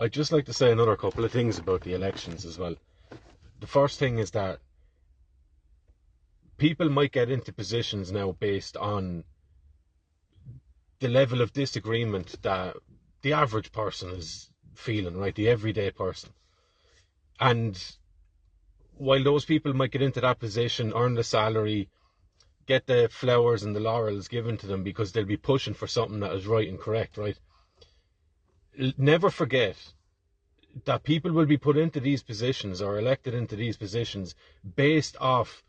I'd just like to say another couple of things about the elections as well. The first thing is that people might get into positions now based on the level of disagreement that the average person is feeling, right? The everyday person. And while those people might get into that position, earn the salary, get the flowers and the laurels given to them because they'll be pushing for something that is right and correct, right? Never forget that people will be put into these positions or elected into these positions based off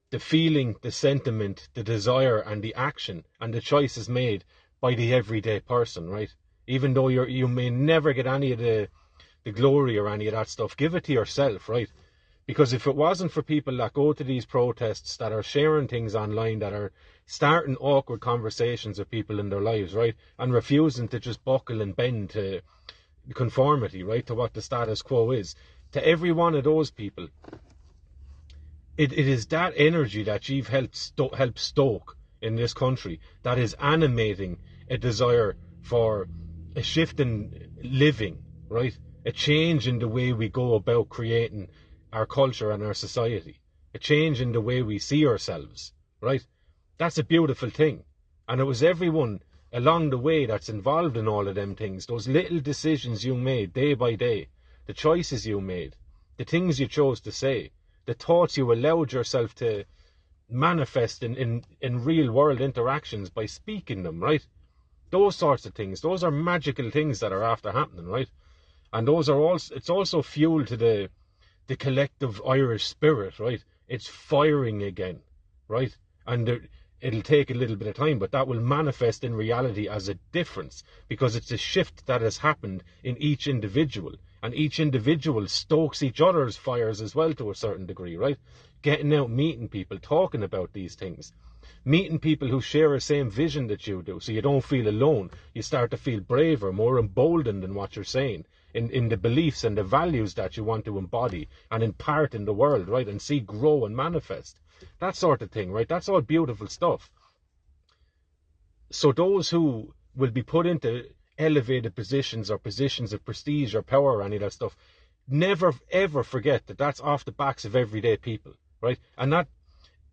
the feeling, the sentiment, the desire and the action and the choices made by the everyday person, right? Even though you may never get any of the glory or any of that stuff, give it to yourself, right? Because if it wasn't for people that go to these protests, that are sharing things online, that are starting awkward conversations with people in their lives, right? And refusing to just buckle and bend to conformity, right? To what the status quo is. To every one of those people, it is that energy that you've helped stoke in this country that is animating a desire for a shift in living, right? A change in the way we go about creating our culture and our society. A change in the way we see ourselves, right? That's a beautiful thing. And it was everyone along the way that's involved in all of them things, those little decisions you made day by day, the choices you made, the things you chose to say, the thoughts you allowed yourself to manifest in real world interactions by speaking them, right? Those sorts of things, those are magical things that are after happening, right? And those are also, it's also fuel to the collective Irish spirit, right? It's firing again, right? And it'll take a little bit of time, but that will manifest in reality as a difference because it's a shift that has happened in each individual, and each individual stokes each other's fires as well to a certain degree, right? Getting out, meeting people, talking about these things, meeting people who share the same vision that you do, so you don't feel alone. You start to feel braver, more emboldened in what you're saying, in the beliefs and the values that you want to embody and impart in the world, right? And see grow and manifest. That sort of thing, right? That's all beautiful stuff. So those who will be put into elevated positions or positions of prestige or power or any of that stuff, never ever forget that that's off the backs of everyday people, right? And that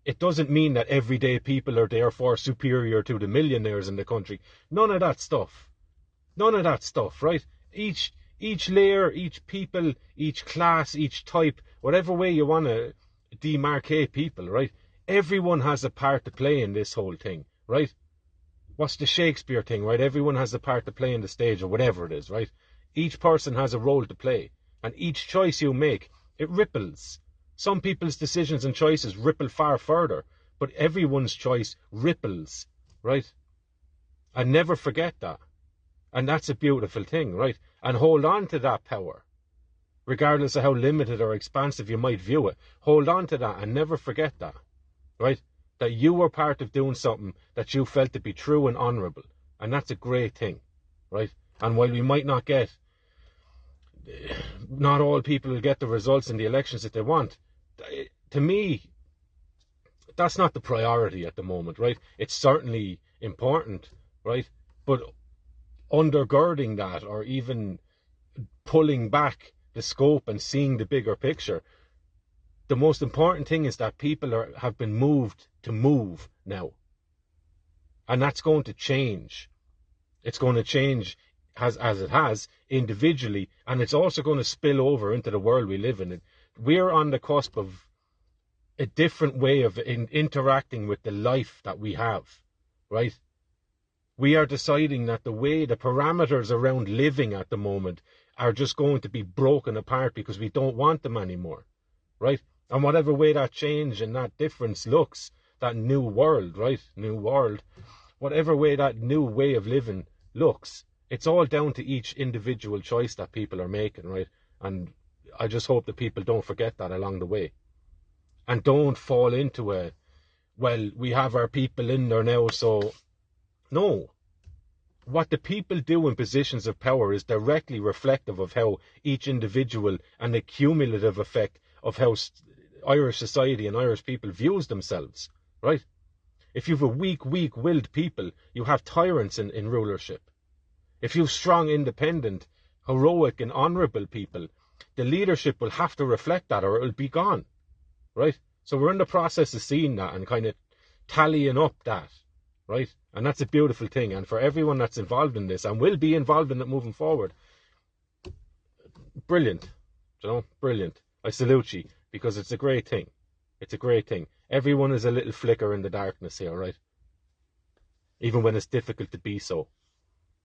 it doesn't mean that everyday people are therefore superior to the millionaires in the country. None of that stuff. None of that stuff, right? Each layer, each people, each class, each type, whatever way you want to demarcate people, right? Everyone has a part to play in this whole thing, right? What's the Shakespeare thing, right? Everyone has a part to play in the stage or whatever it is, right? Each person has a role to play, and each choice you make, it ripples. Some people's decisions and choices ripple far further, but everyone's choice ripples, right? And never forget that. And that's a beautiful thing, right? And hold on to that power, regardless of how limited or expansive you might view it. Hold on to that and never forget that, right? That you were part of doing something that you felt to be true and honourable. And that's a great thing, right? And while we might not all people will get the results in the elections that they want, to me, that's not the priority at the moment, right? It's certainly important, right? But undergirding that, or even pulling back the scope and seeing the bigger picture, the most important thing is that people have been moved to move now. And that's going to change. It's going to change as it has individually, and it's also going to spill over into the world we live in. We're on the cusp of a different way of interacting with the life that we have, right? We are deciding that the parameters around living at the moment are just going to be broken apart because we don't want them anymore, right? And whatever way that change and that difference looks, that new world, right? New world, whatever way that new way of living looks, it's all down to each individual choice that people are making, right? And I just hope that people don't forget that along the way. And don't fall into we have our people in there now, so... No. What the people do in positions of power is directly reflective of how each individual and the cumulative effect of how Irish society and Irish people views themselves, right? If you have a weak-willed people, you have tyrants in rulership. If you have strong, independent, heroic and honourable people, the leadership will have to reflect that or it'll be gone, right? So we're in the process of seeing that and kind of tallying up that, right? And that's a beautiful thing. And for everyone that's involved in this and will be involved in it moving forward, brilliant, brilliant. I salute you, because it's a great thing. It's a great thing. Everyone is a little flicker in the darkness here, right? Even when it's difficult to be so.